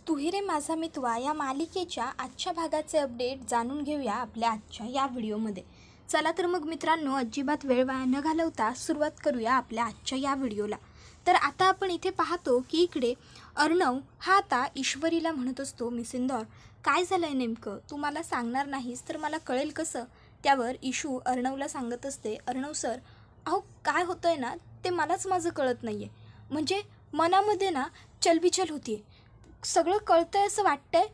तू ही रे माझा मितवा या मालिकेच्या आजच्या भागाचे अपडेट जाणून घेऊया आपल्या आजच्या या व्हिडिओमध्ये. चला तर मग मित्रांनो, अजिबात वेळ वाया न घालवता सुरुवात करूया आपल्या आजच्या या व्हिडिओला. तर आता आपण इथे पाहतो की इकडे अर्णव हा आता ईश्वरीला म्हणत असतो, मिसिंदर काय झालं आहे नेमकं, तू मला सांगणार नाहीस तर मला कळेल कसं. त्यावर ईशू अर्णवला सांगत असते, अर्णव सर अहो काय होतं आहे ना ते मलाच माझं कळत नाही आहे. म्हणजे मनामध्ये ना चलबिचल होती आहे, सगळं कळतं आहे असं वाटतं आहे,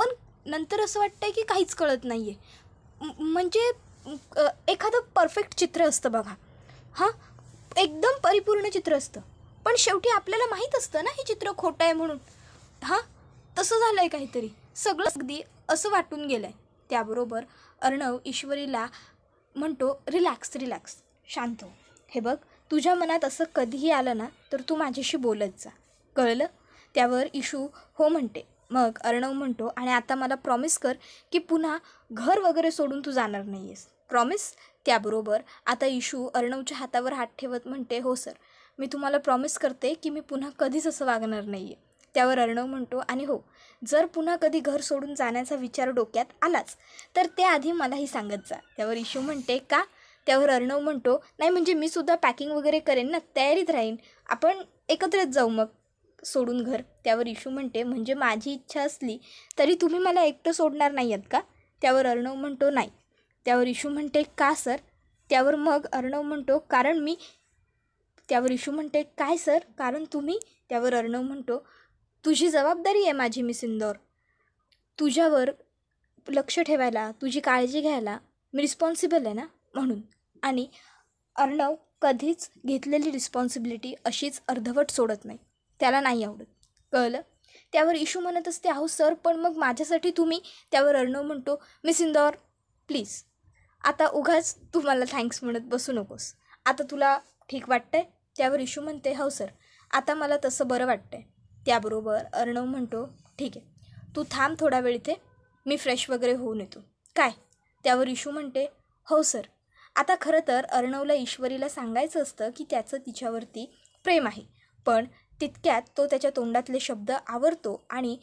पण नंतर असं वाटतं आहे की काहीच कळत नाही आहे. म्हणजे एखादं परफेक्ट चित्र असतं बघा, हां एकदम परिपूर्ण चित्र असतं, पण शेवटी आपल्याला माहीत असतं ना हे चित्र खोटं आहे म्हणून. हां तसं झालं आहे काहीतरी, सगळं अगदी असं वाटून गेलं आहे. त्याबरोबर अर्णव ईश्वरीला म्हणतो, रिलॅक्स रिलॅक्स, शांत हो. हे बघ, तुझ्या मनात असं कधीही आलं ना तर तू माझ्याशी बोलत जा, कळलं. त्यावर इशू हो म्हणते. मग अर्णव म्हणतो, आणि आता मला प्रॉमिस कर की पुन्हा घर वगैरे सोडून तू जाणार नाही आहेस, प्रॉमिस. त्याबरोबर आता इशू अर्णवच्या हातावर हात ठेवत म्हणते, हो सर, मी तुम्हाला प्रॉमिस करते की मी पुन्हा कधीच असं वागणार नाही आहे. त्यावर अर्णव म्हणतो, आणि हो, जर पुन्हा कधी घर सोडून जाण्याचा विचार डोक्यात आलाच तर ते आधी मलाही सांगत जा. त्यावर इशू म्हणते, का. त्यावर अर्णव म्हणतो, नाही म्हणजे मी सुद्धा पॅकिंग वगैरे करेन ना, तयारीत राहीन, आपण एकत्रच जाऊ मग सोडून घर. त्यावर इशू म्हणते, म्हणजे माझी इच्छा असली तरी तुम्ही मला एकटं सोडणार नाही आहेत का. त्यावर अर्णव म्हणतो, नाही. त्यावर इशू म्हणते, का सर. त्यावर मग अर्णव म्हणतो, कारण मी. त्यावर इशू म्हणते, काय सर, कारण तुम्ही. त्यावर अर्णव म्हणतो, तुझी जबाबदारी आहे माझी मिसिंदर, तुझ्यावर लक्ष ठेवायला, तुझी काळजी घ्यायला मी रिस्पॉन्सिबल आहे ना, म्हणून. आणि अर्णव कधीच घेतलेली रिस्पॉन्सिबिलिटी अशीच अर्धवट सोडत नाही, त्याला नाही आवडत, कळलं. त्यावर इशू म्हणत असते, अहो सर पण मग माझ्यासाठी तुम्ही. त्यावर अर्णव म्हणतो, मिसिंदर प्लीज, आता उगाच तू मला थँक्स म्हणत बसू नकोस, आता तुला ठीक वाटतंय. त्यावर इशू म्हणते, हो सर, आता मला तसं बरं वाटतंय. त्याबरोबर अर्णव म्हणतो, ठीक आहे, तू थांब थोडा वेळ इथे, मी फ्रेश वगैरे होऊन येतो, काय. त्यावर इशू म्हणते, हो सर. आता खरं तर अर्णवला ईश्वरीला सांगायचं असतं की त्याचं तिच्यावरती प्रेम आहे, पण तितक्यात तो त्याच्या तोंडातले शब्द आवरतो आणि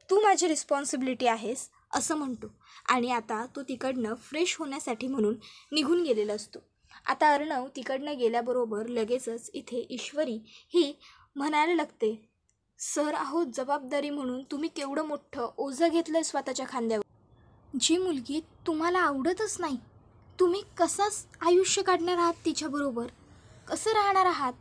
तू माझी रिस्पॉन्सिबिलिटी आहेस असं म्हणतो. आणि आता तो तिकडनं फ्रेश होण्यासाठी म्हणून निघून गेलेला असतो. आता अर्णव तिकडनं गेल्याबरोबर लगेचच इथे ईश्वरी ही म्हणायला लागते, सर अहो जबाबदारी म्हणून तुम्ही केवढं मोठं ओझं घेतलं आहे स्वतःच्या खांद्यावर. जी मुलगी तुम्हाला आवडतच नाही, तुम्ही कसाच आयुष्य काढणार आहात तिच्याबरोबर, कसं राहणार आहात,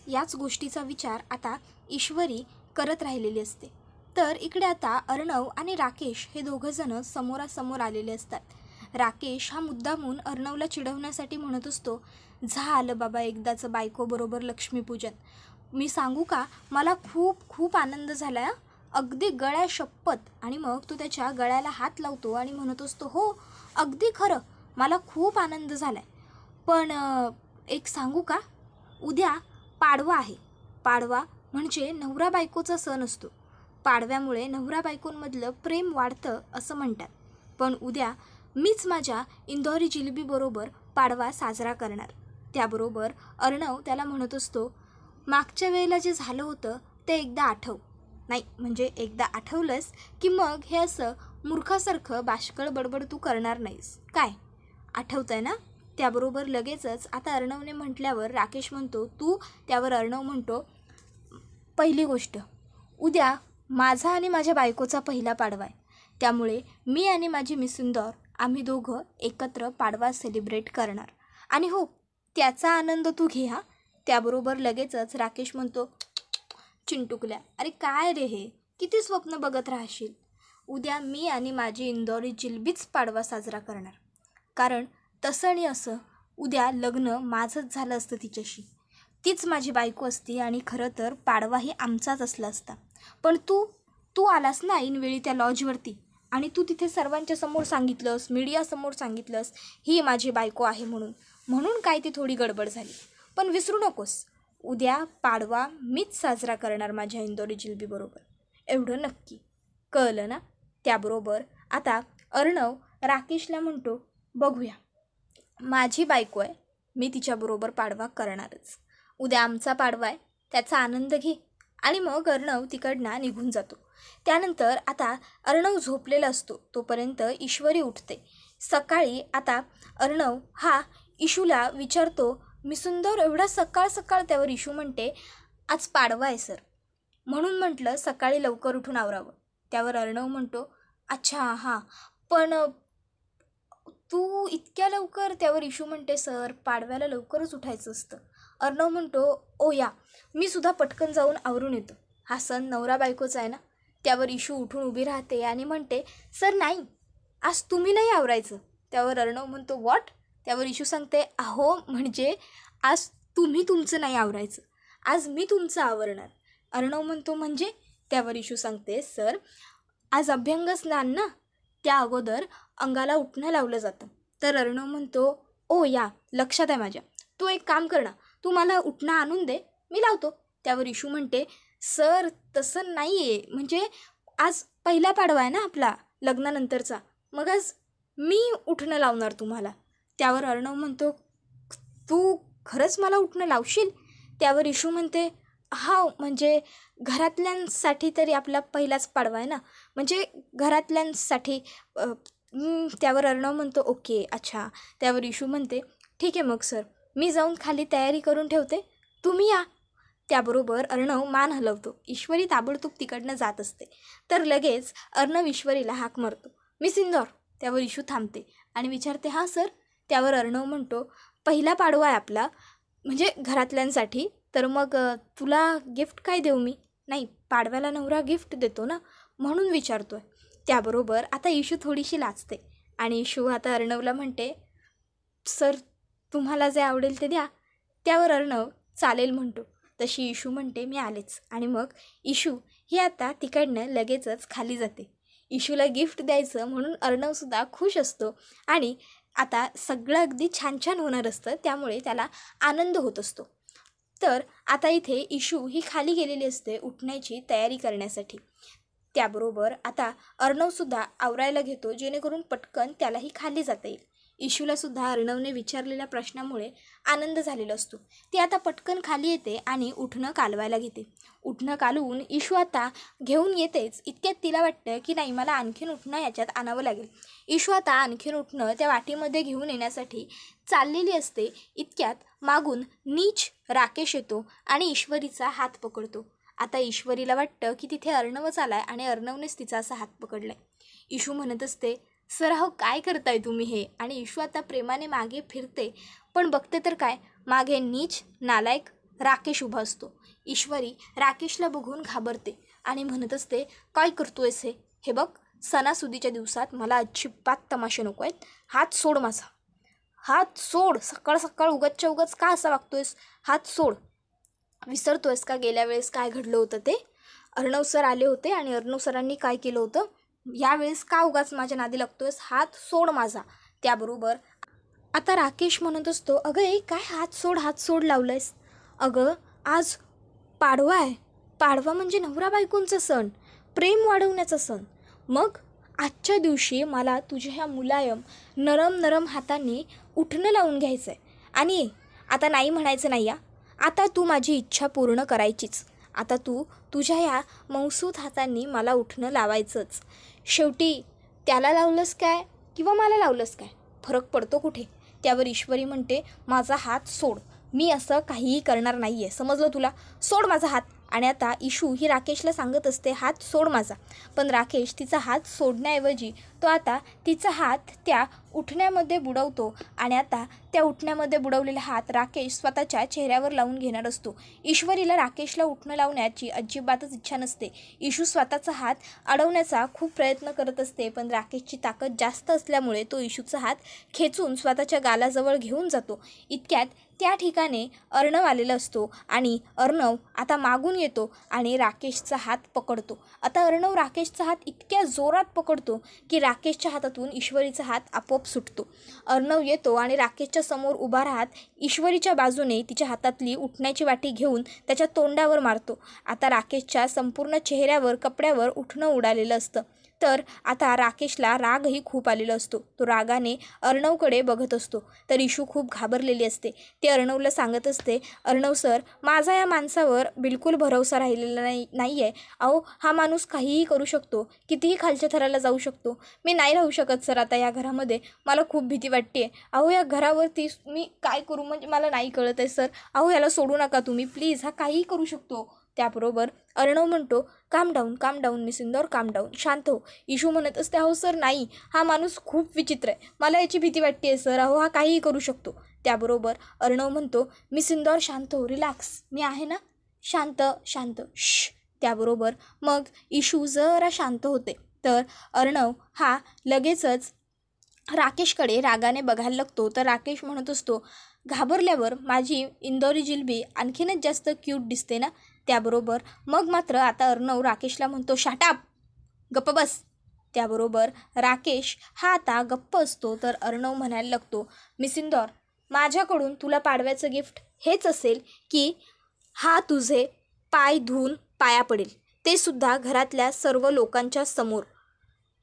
याच गोष्टीचा विचार आता ईश्वरी करत राहिलेली असते. तर इकडे आता अर्णव आणि राकेश हे दोघंजणं समोरासमोर आलेले असतात. राकेश हा मुद्दामून अर्णवला चिडवण्यासाठी म्हणत असतो, झालं बाबा एकदाचं बायकोबरोबर लक्ष्मीपूजन. मी सांगू का, मला खूप खूप आनंद झाला आहे, अगदी गळ्या शपथ. आणि मग तो त्याच्या गळ्याला हात लावतो आणि म्हणत असतो, हो अगदी खरं, मला खूप आनंद झाला आहे. पण एक सांगू का, उद्या पाडवा आहे. पाडवा म्हणजे नवरा बायकोचा सण असतो. पाडव्यामुळे नवरा बायकोंमधलं प्रेम वाढतं असं म्हणतात. पण उद्या मीच माझ्या इंदोरी जिलेबीबरोबर पाडवा साजरा करणार. त्याबरोबर अर्णव त्याला म्हणत असतो, मागच्या वेळेला जे झालं होतं ते एकदा आठव. नाही म्हणजे एकदा आठवलंस की मग हे असं मूर्खासारखं बाष्कळ बडबड तू करणार नाहीस, काय आठवतं आहे ना. त्याबरोबर लगेचच आता अर्णवने म्हटल्यावर राकेश म्हणतो, तू. त्यावर अर्णव म्हणतो, पहिली गोष्ट, उद्या माझा आणि माझ्या बायकोचा पहिला पाडवा आहे, त्यामुळे मी आणि माझी मिसिंदर आम्ही दोघं एकत्र पाडवा सेलिब्रेट करणार, आणि हो त्याचा आनंद तू घे हा. त्याबरोबर लगेचच राकेश म्हणतो, चिंटुकल्या, अरे काय रे हे, किती स्वप्न बघत राहशील, उद्या मी आणि माझी इंदोरी जिलबीच पाडवा साजरा करणार, कारण तसं आणि असं उद्या लग्न माझंच झालं असतं तिच्याशी, तीच माझी बायको असती आणि खरं तर पाडवाही आमचाच असला असता. पण तू आलास ना ऐनवेळी त्या लॉजवरती, आणि तू तिथे सर्वांच्या समोर सांगितलंस, मीडियासमोर सांगितलंस ही माझी बायको आहे म्हणून काय ती थोडी गडबड झाली. पण विसरू नकोस, उद्या पाडवा मीच साजरा करणार माझ्या इंदोरी जिलेबीबरोबर, एवढं नक्की, कळलं ना. त्याबरोबर आता अर्णव राकेशला म्हणतो, बघूया, माझी बायको आहे, मी तिच्याबरोबर पाडवा करणारच, उद्या आमचा पाडवा आहे, त्याचा आनंद घे. आणि मग अर्णव तिकडनं निघून जातो. त्यानंतर आता अर्णव झोपलेला असतो, तोपर्यंत ईश्वरी उठते. सकाळी आता अर्णव हा इशूला विचारतो, मी सुंदर एवढा सकाळ सकाळ. त्यावर इशू म्हणते, आज पाडवा आहे सर, म्हणून म्हटलं सकाळी लवकर उठून आवरावं. त्यावर अर्णव म्हणतो, अच्छा हां, पण तू इतक्या लवकर. त्यावर इशू म्हणते, सर पाडव्याला लवकरच उठायचं असतं. अर्णव म्हणतो, ओ या, मी सुद्धा पटकन जाऊन आवरून येतो, हा सण नवरा बायकोचा आहे ना. त्यावर इशू उठून उभी राहते आणि म्हणते, सर नाही, आज तुम्ही नाही आवरायचं. त्यावर अर्णव म्हणतो, व्हॉट. त्यावर इशू सांगते, अहो म्हणजे आज तुम्ही तुमचं नाही आवरायचं, आज मी तुमचं आवरणार. अर्णव म्हणतो, म्हणजे. त्यावर इशू सांगते, सर आज अभ्यंग स्नान ना, त्या अगोदर अंगाला उठणं लावलं जातं. तर अर्णव म्हणतो, ओ या, लक्षात आहे माझ्या, तू एक काम कर ना, तू मला उठणं आणून दे, मी लावतो. त्यावर इशू म्हणते, सर तसं नाही आहे, म्हणजे आज पहिला पाडवा आहे ना आपला लग्नानंतरचा, मग आज मी उठणं लावणार तुम्हाला. त्यावर अर्णव म्हणतो, तू खरंच मला उठणं लावशील. त्यावर इशू म्हणते, हा म्हणजे घरातल्यांसाठी तरी आपला पहिलाच पाडवा आहे ना, म्हणजे घरातल्यांसाठी. त्यावर अर्णव म्हणतो, ओके अच्छा. त्यावर इशू म्हणते, ठीक आहे मग सर, मी जाऊन खाली तयारी करून ठेवते, तुम्ही या. त्याबरोबर अर्णव मान हलवतो. ईश्वरी ताबडतोब तिकडनं जात असते. तर लगेच अर्णव ईश्वरीला हाक मारतो, मिस इंदौर. त्यावर इशू थांबते आणि विचारते, हां सर. त्यावर अर्णव म्हणतो, पहिला पाडवा आहे आपला, म्हणजे घरातल्यांसाठी, तर मग तुला गिफ्ट काय देऊ मी. नाही, पाडव्याला नवरा गिफ्ट देतो ना, म्हणून विचारतोय. त्याबरोबर आता इशू थोडीशी लाजते आणि इशू आता अर्णवला म्हणते, सर तुम्हाला जे आवडेल ते द्या. त्यावर अर्णव चालेल म्हणतो. तशी इशू म्हणते, मी आलेच. आणि मग इशू ही आता तिकडनं लगेचच खाली जाते. इशूला गिफ्ट द्यायचं म्हणून अर्णवसुद्धा खुश असतो आणि आता सगळं अगदी छान छान होणार असतं, त्यामुळे त्याला आनंद होत असतो. तर आता इथे इशू ही खाली गेलेली असते उठण्याची तयारी करण्यासाठी. त्याबरोबर आता अर्णवसुद्धा आवरायला घेतो, जेणेकरून पटकन त्यालाही खाली जाता येईल. इशूलासुद्धा अर्णवने विचारलेल्या प्रश्नामुळे आनंद झालेला असतो. ती आता पटकन खाली येते आणि उठणं कालवायला घेते. उठणं कालवून इशू आता घेऊन येतेच, इतक्यात तिला वाटतं की नाही, मला आणखीन उठणं याच्यात आणावं लागेल. इशू आता आणखीन उठणं त्या वाटीमध्ये घेऊन येण्यासाठी चाललेली असते. इतक्यात मागून नीच राकेश येतो आणि ईश्वरीचा हात पकडतो. आता ईश्वरीला वाटतं की तिथे अर्णवच आलाय आणि अर्णवनेच तिचा असा हात पकडलाय. इशू म्हणत असते, सर अहो काय करताय तुम्ही हे. आणि इशू आता प्रेमाने मागे फिरते, पण बघते तर काय, मागे नीच नालायक राकेश उभा असतो. ईश्वरी राकेशला बघून घाबरते आणि म्हणत असते, काय करतोयस हे. हे बघ, सणासुदीच्या दिवसात मला अजिबात तमाशे नको आहेत, हात सोड माझा, हात सोड. सकाळ सकाळ उगाचच्या उगाच का असा वागतोयस, हात सोड. विसरतोयस का गेल्या वेळेस काय घडलं होतं ते. अर्णव सर आले होते आणि अर्णव सरांनी काय केलं होतं, यावेळेस का उगाच माझ्या नादी लागतोयस, हात सोड माझा. त्याबरोबर आता राकेश म्हणत असतो, अगं ए काय हात सोड लावलंयस. अगं आज पाडवा आहे, पाडवा म्हणजे नवरा बायकोंचा सण, प्रेम वाढवण्याचा सण. मग आजच्या दिवशी मला तुझ्या ह्या मुलायम नरम नरम हातांनी उठणं लावून घ्यायचं आहे. आणि आता नाही म्हणायचं नाही या, आता तू माझी इच्छा पूर्ण करायचीच. आता तू तुझ्या ह्या मौसूद हातांनी मला उठणं लावायचंच. शेवटी त्याला लावलंस काय किंवा मला लावलंस काय, फरक पडतो कुठे. त्यावर ईश्वरी म्हणते, माझा हात सोड, मी असं काहीही करणार नाही आहे, समजलं तुला, सोड माझा हात. आणि आता इशू ही राकेशला सांगत असते, हात सोड माझा. पण राकेश तिचा हात सोडण्याऐवजी तो आता तिचा हात त्या उठण्यामध्ये बुडवतो आणि आता त्या उठण्यामध्ये बुडवलेला हात राकेश स्वतःच्या चेहऱ्यावर लावून घेणार असतो. ईश्वरीला राकेशला उठणं लावण्याची अजिबातच इच्छा नसते. इशू स्वतःचा हात अडवण्याचा खूप प्रयत्न करत असते, पण राकेशची ताकद जास्त असल्यामुळे तो इशूचा हात खेचून स्वतःच्या गालाजवळ घेऊन जातो. इतक्यात त्या ठिकाणी अर्णव आलेला असतो आणि अर्णव आता मागून येतो आणि राकेशचा हात पकडतो. आता अर्णव राकेशचा हात इतक्या जोरात पकडतो की राकेशच्या हातातून ईश्वरीचा हात आपोआप सुटतो. अर्णव येतो आणि राकेशच्या समोर उभा राहत ईश्वरीच्या बाजूने तिच्या हातातली उठण्याची वाटी घेऊन त्याच्या तोंडावर मारतो. आता राकेशच्या संपूर्ण चेहऱ्यावर, कपड्यावर उठणं उडालेलं असतं. तर आता राकेशला रागही खूप आलेला असतो. तो रागाने अर्णवकडे बघत असतो. तर इशू खूप घाबरलेली असते. ते अर्णवला सांगत असते, अर्णव सर, माझा या माणसावर बिलकुल भरवसा राहिलेला नाही आहे. अहो, हा माणूस काहीही करू शकतो, कितीही खालच्या थराला जाऊ शकतो. मी नाही राहू शकत सर आता या घरामध्ये. मला खूप भीती वाटते आहे. अहो, या घरावरती मी काय करू म्हणजे मला नाही कळत आहे सर. अहो, याला सोडू नका तुम्ही प्लीज, हा काहीही करू शकतो. त्याबरोबर अर्णव म्हणतो, काम डाऊन मिस इंदौर, काम डाऊन, शांत हो. इशू म्हणत असते, अहो सर नाही, हा माणूस खूप विचित्र आहे, मला याची भीती वाटते आहे सर. अहो, हा काहीही करू शकतो. त्याबरोबर अर्णव म्हणतो, मिस इंदौर शांत हो, रिलॅक्स, मी आहे ना, शांत शांत, श. त्याबरोबर मग इशू जरा शांत होते. तर अर्णव हा लगेचच राकेशकडे रागाने बघायला लागतो. तर राकेश म्हणत असतो, घाबरल्यावर माझी इंदोरी जिलबी आणखीनच जास्त क्यूट दिसते ना. त्याबरोबर मग मात्र आता अर्णव राकेशला म्हणतो, शाटाप, गप्प बस. त्याबरोबर राकेश हा आता गप्प असतो. तर अर्णव म्हणायला लागतो, मिस इंदौर, माझ्याकडून तुला पाडव्याचं गिफ्ट हेच असेल की हा तुझे पाय धुवून पाया पडेल, ते सुद्धा घरातल्या सर्व लोकांच्या समोर.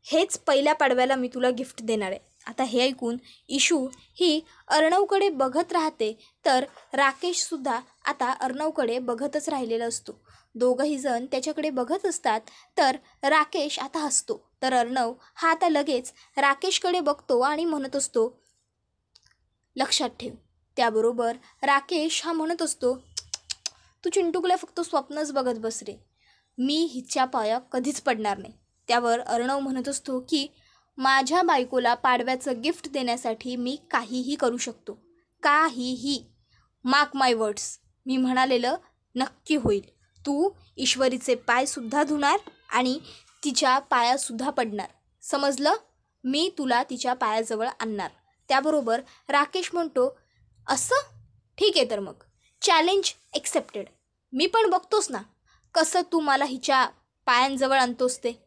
हेच पहिल्या पाडव्याला मी तुला गिफ्ट देणार आहे. आता हे ऐकून इशू ही अर्णवकडे बघत राहते. तर राकेशसुद्धा आता अर्णवकडे बघतच राहिलेला असतो. दोघंही जण त्याच्याकडे बघत असतात. तर राकेश आता हसतो. तर अर्णव हा आता लगेच राकेशकडे बघतो आणि म्हणत असतो, लक्षात ठेव. त्याबरोबर राकेश हा म्हणत असतो, तू चिंटूकला फक्त स्वप्नच बघत बस रे, मी हिच्या पाया कधीच पडणार नाही. त्यावर अर्णव म्हणत असतो की माझ्या बायकोला पाडव्याचं गिफ्ट देण्यासाठी मी काहीही करू शकतो, काहीही. मार्क माय वर्ड्स, मी म्हणालेलं नक्की होईल. तू ईश्वरीचे पायसुद्धा धुणार आणि तिच्या पायासुद्धा पडणार, समजलं. मी तुला तिच्या पायाजवळ आणणार. त्याबरोबर राकेश म्हणतो, असं ठीक आहे, तर मग चॅलेंज एक्सेप्टेड. मी पण बघतोस ना कसं तू मला हिच्या पायांजवळ आणतोस ते,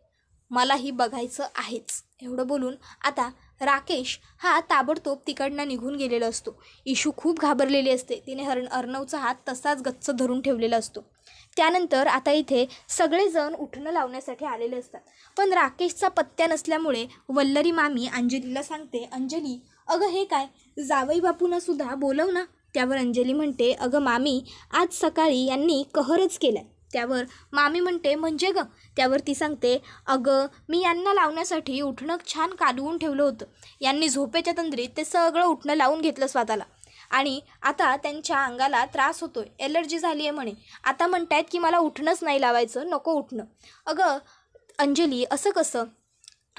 मलाही बघायचं आहेच. एवढं बोलून आता राकेश हा ताबडतोब तिकडनं निघून गेलेला असतो. इशू खूप घाबरलेली असते. तिने अर्णवचा हात तसाच गच्च धरून ठेवलेला असतो. त्यानंतर आता इथे सगळेजण उठणं लावण्यासाठी आलेले असतात. पण राकेशचा पत्त्या नसल्यामुळे वल्लरी मामी अंजलीला सांगते, अंजली, अगं हे काय, जावई बापूंना सुद्धा बोलव ना. त्यावर अंजली म्हणते, अगं मामी, आज सकाळी यांनी कहरच केलाय. त्यावर मामी म्हणते, म्हणजे गं. त्यावर ती सांगते, अगं मी यांना लावण्यासाठी उठणं छान काढवून ठेवलं होतं. यांनी झोपेच्या तंद्रीत ते सगळं उठणं लावून घेतलं स्वतःला आणि आता त्यांच्या अंगाला त्रास होतोय, एलर्जी झाली आहे म्हणे. आता म्हणतायत की मला उठणंच नाही लावायचं, नको उठणं. अगं अंजली, असं कसं.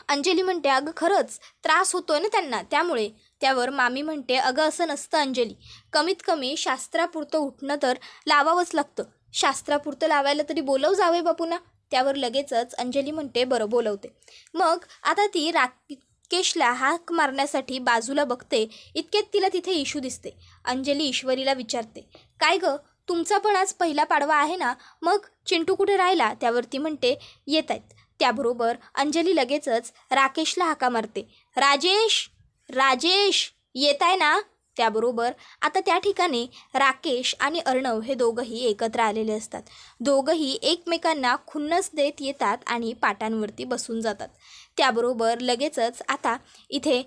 अंजली म्हणते, अगं खरंच त्रास होतोय ना त्यांना, त्यामुळे. त्यावर मामी म्हणते, अगं असं नसतं अंजली, कमीत कमी शास्त्रापुरतं उठणं तर लावावंच लागतं. शास्त्रापुरतं लावायला तरी बोलव जावे बापूंना. त्यावर लगेचच अंजली म्हणते, बरं बोलवते. मग आता ती राकेशला हाक मारण्यासाठी बाजूला बघते. इतक्यात तिला तिथे इशू दिसते. अंजली ईश्वरीला विचारते, काय गं, तुमचा पण आज पहिला पाडवा आहे ना, मग चिंटू कुठे राहिला. त्यावर ती म्हणते, येत आहेत. त्याबरोबर अंजली लगेचच राकेशला हाका मारते, राजेश, राजेश, येत आहे ना. त्याबरोबर आता त्या ठिकाणी राकेश आणि अर्णव हे दोघंही एकत्र आलेले असतात. दोघंही एकमेकांना खुन्नस देत येतात आणि पाटांवरती बसून जातात. त्याबरोबर लगेचच आता इथे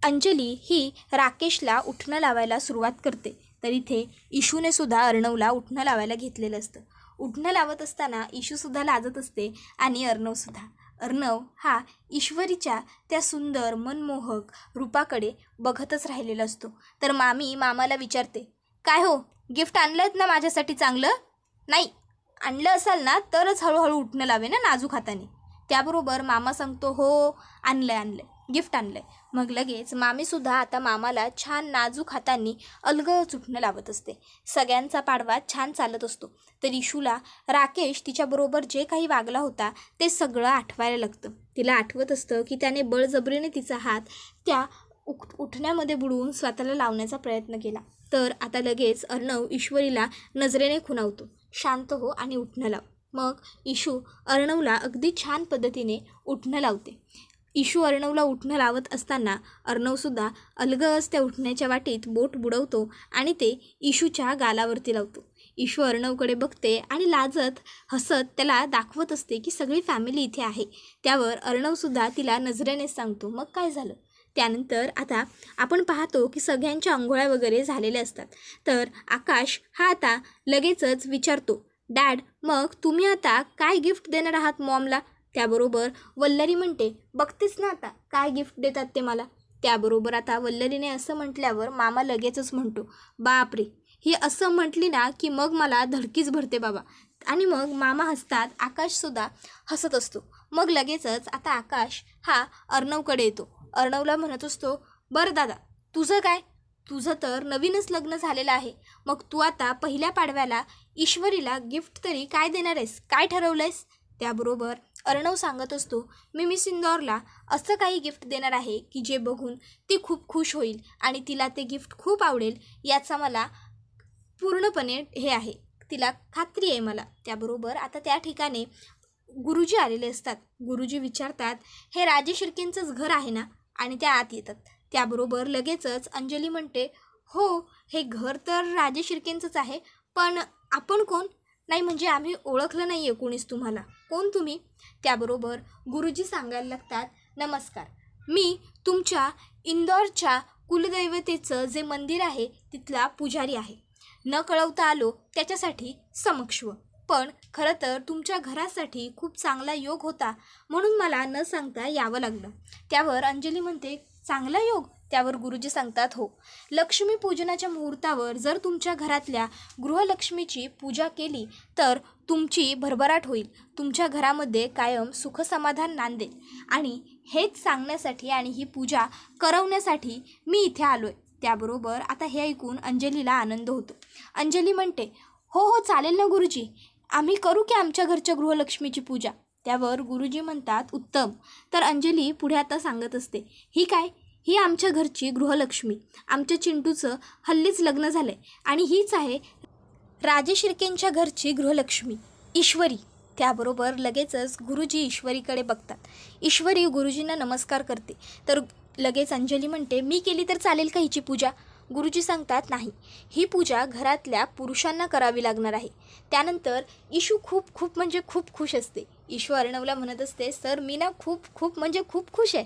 अंजली ही राकेशला उठणं लावायला सुरुवात करते. तर इथे इशूने सुद्धा अर्णवला उठणं लावायला घेतलेलं असतं. उठणं लावत असताना इशूसुद्धा लाजत असते आणि अर्णवसुद्धा. अर्णव हा ईश्वरीच्या त्या सुंदर मनमोहक रूपाकडे बघतच राहिलेला असतो. तर मामी मामाला विचारते, काय हो, गिफ्ट आणलं आहेत ना माझ्यासाठी चांगलं. नाही आणलं असाल ना तरच हळूहळू उठणं लावे ना नाजूक हाताने. त्याबरोबर मामा सांगतो, हो आणलं गिफ्ट आणलं. मग लगेच मामीसुद्धा आता मामाला छान नाजूक हातांनी अलगद उठणं लावत असते. सगळ्यांचा पाडवा छान चालत असतो. तर इशूला राकेश तिच्याबरोबर जे काही वागला होता ते सगळं आठवायला लागतं. तिला आठवत असतं की त्याने बळजबरीने तिचा हात त्या उठण्यामध्ये बुडवून स्वतःला लावण्याचा प्रयत्न केला. तर आता लगेच अर्णव ईश्वरीला नजरेने खुणावतो, शांत हो आणि उठणं लाव. मग इशू अर्णवला अगदी छान पद्धतीने उठणं लावते. इशू अर्णवला उठणं लावत असताना अर्णवसुद्धा अलगद त्या उठण्याच्या वाटीत बोट बुडवतो आणि ते इशूच्या गालावरती लावतो. इशू अर्णवकडे बघते आणि लाजत हसत त्याला दाखवत असते की सगळी फॅमिली इथे आहे. त्यावर अर्णवसुद्धा तिला नजरेने सांगतो. मग काय झालं? त्यानंतर आता आपण पाहतो की सगळ्यांच्या अंघोळ्या वगैरे झालेल्या असतात. तर आकाश हा आता लगेचच विचारतो, डॅड मग तुम्ही आता काय गिफ्ट देणार आहात मॉमला? त्याबरोबर वल्लरी म्हणते, बघतेच ना आता काय गिफ्ट देतात ते मला. त्याबरोबर आता वल्लरीने असं म्हटल्यावर मामा लगेचच म्हणतो, बापरे, ही असं म्हटली ना की मग मला धडकीच भरते बाबा. आणि मग मामा हसतात, आकाशसुद्धा हसत असतो. मग लगेचच आता आकाश हा अर्णवकडे येतो. अर्णवला म्हणत असतो, बरं दादा, तुझं काय? तुझं तर नवीनच लग्न झालेलं आहे. मग तू आता पहिल्या पाडव्याला ईश्वरीला गिफ्ट तरी काय देणार आहेस? काय ठरवलं आहेस? त्याबरोबर अर्णव सांगत असतो, मी मिस इंदौरला असं काही गिफ्ट देणार आहे की जे बघून ती खूप खुश होईल आणि तिला ते गिफ्ट खूप आवडेल याचा मला पूर्णपणे हे आहे, तिला खात्री आहे मला. त्याबरोबर आता त्या ठिकाणी गुरुजी आलेले असतात. गुरुजी विचारतात, हे राजे शिर्केंचंच घर आहे ना? आणि त्या आत येतात. त्याबरोबर लगेचच अंजली म्हणते, हो, हे घर तर राजे शिर्केंचंच आहे, पण आपण कोण? नाही म्हणजे आम्ही ओळखलं नाही आहे कोणीच तुम्हाला. कोण तुम्ही? त्याबरोबर गुरुजी सांगायला लागतात, नमस्कार, मी तुमच्या इंदौरच्या कुलदैवतेचं जे मंदिर आहे तिथला पुजारी आहे. न कळवता आलो त्याच्यासाठी समक्ष. पण खरं तर तुमच्या घरासाठी खूप चांगला योग होता म्हणून मला न सांगता यावं लागलं. त्यावर अंजली म्हणते, चांगला योग? त्यावर गुरुजी सांगतात, हो, लक्ष्मी पूजनाच्या मुहूर्तावर जर तुमच्या घरातल्या गृहलक्ष्मीची पूजा केली तर तुमची भरभराट होईल, तुमच्या घरामध्ये कायम सुखसमाधान नांदेल. आणि हेच सांगण्यासाठी आणि ही पूजा करवण्यासाठी मी इथे आलो आहे. त्याबरोबर आता हे ऐकून अंजलीला आनंद होतो. अंजली म्हणते, हो हो चालेल ना गुरुजी, आम्ही करू की आमच्या घरच्या गृहलक्ष्मीची पूजा. त्यावर गुरुजी म्हणतात, उत्तम. तर अंजली पुढे आता सांगत असते, ही काय? ही आमच्या घरची गृहलक्ष्मी, आमच्या चिंटूचं हल्लीच लग्न झालं आहे आणि हीच आहे राजे शिर्केंच्या घरची गृहलक्ष्मी, ईश्वरी. त्याबरोबर लगेचच गुरुजी ईश्वरीकडे बघतात. ईश्वरी गुरुजींना नमस्कार करते. तर लगेच अंजली म्हणते, मी केली तर चालेल का हिची पूजा? गुरुजी सांगतात, नाही, ही पूजा घरातल्या पुरुषांना करावी लागणार आहे. त्यानंतर इशू खूप म्हणजे खूप खुश असते. इशू अर्णवला म्हणत असते, सर मी ना खूप म्हणजे खूप खुश आहे.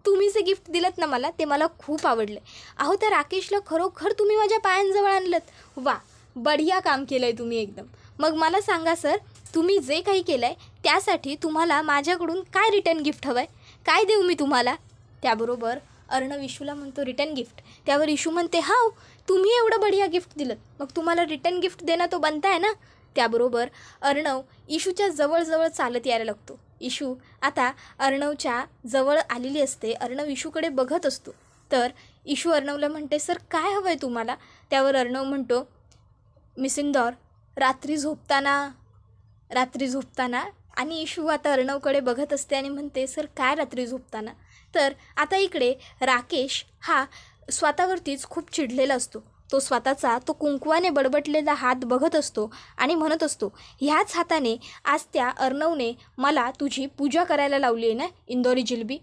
तुम्ही जे गिफ्ट दिलं ना मला, ते मला खूप आवडलं. अहो त्या राकेशला खरोखर तुम्ही माझ्या पायांजवळ आणलं. वा, बढिया काम केलं आहे तुम्ही एकदम. मग मला सांगा सर, तुम्ही जे काही केलं आहे त्यासाठी तुम्हाला माझ्याकडून काय रिटर्न गिफ्ट हवं आहे? काय देऊ मी तुम्हाला? त्याबरोबर अर्णव इशूला म्हणतो, रिटर्न गिफ्ट. त्यावर इशू म्हणते, हाव, तुम्ही एवढं बढिया गिफ्ट दिलं, मग तुम्हाला रिटर्न गिफ्ट देणं तो बनता आहे ना. त्याबरोबर अर्णव इशूच्या जवळ चालत यायला लागतो. इशू आता अर्णवच्या जवळ आलेली असते. अर्णव इशूकडे बघत असतो. तर इशू अर्णवला म्हणते, सर काय हवं आहे तुम्हाला? त्यावर अर्णव म्हणतो, मिस इंदौर, रात्री झोपताना आणि इशू आता अर्णवकडे बघत असते आणि म्हणते, सर काय रात्री झोपताना? तर आता इकडे राकेश हा स्वतःवरतीच खूप चिडलेला असतो. तो स्वतःचा तो कुंकवाने बडबडलेला हात बघत असतो आणि म्हणत असतो, ह्याच हाताने आज त्या अर्णवने मला तुझी पूजा करायला लावली आहे ना इंदोरी जिलबी.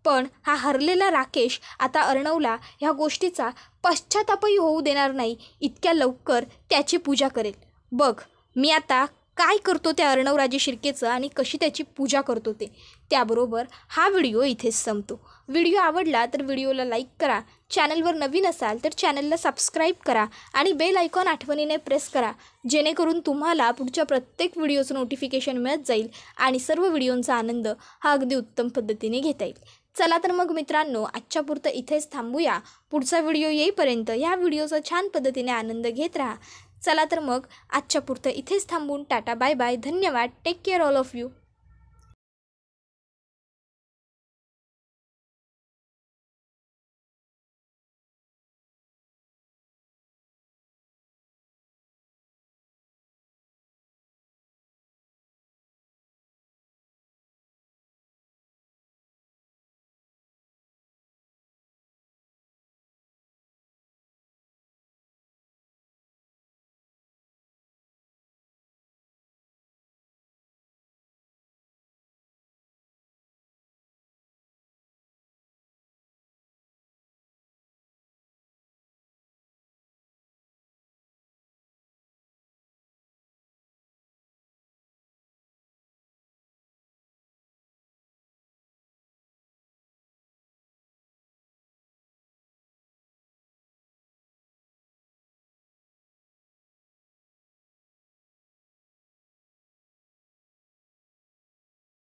पण हा हरलेला राकेश आता अर्णवला ह्या गोष्टीचा पश्चातापही होऊ देणार नाही. इतक्या लवकर त्याची पूजा करेल. बघ मी आता काय करतो त्या अर्णवराजे शिर्केचं आणि कशी त्याची पूजा करतो ते. त्याबरोबर हा व्हिडिओ इथेच संपतो. व्हिडिओ आवडला तर व्हिडिओला लाईक करा. चॅनलवर नवीन असाल तर चॅनलला सबस्क्राईब करा आणि बेल आयकॉन आठवणीने प्रेस करा, जेणेकरून तुम्हाला पुढच्या प्रत्येक व्हिडिओचं नोटिफिकेशन मिळत जाईल आणि सर्व व्हिडिओंचा आनंद हा अगदी उत्तम पद्धतीने घेता येईल. चला तर मग मित्रांनो, आजच्या पुरतं इथेच थांबूया. पुढचा व्हिडिओ येईपर्यंत या व्हिडिओचा छान पद्धतीने आनंद घेत राहा. चला तर मग आजच्या पुरतं इथेच थांबून टाटा, बाय बाय, धन्यवाद, take care all of you.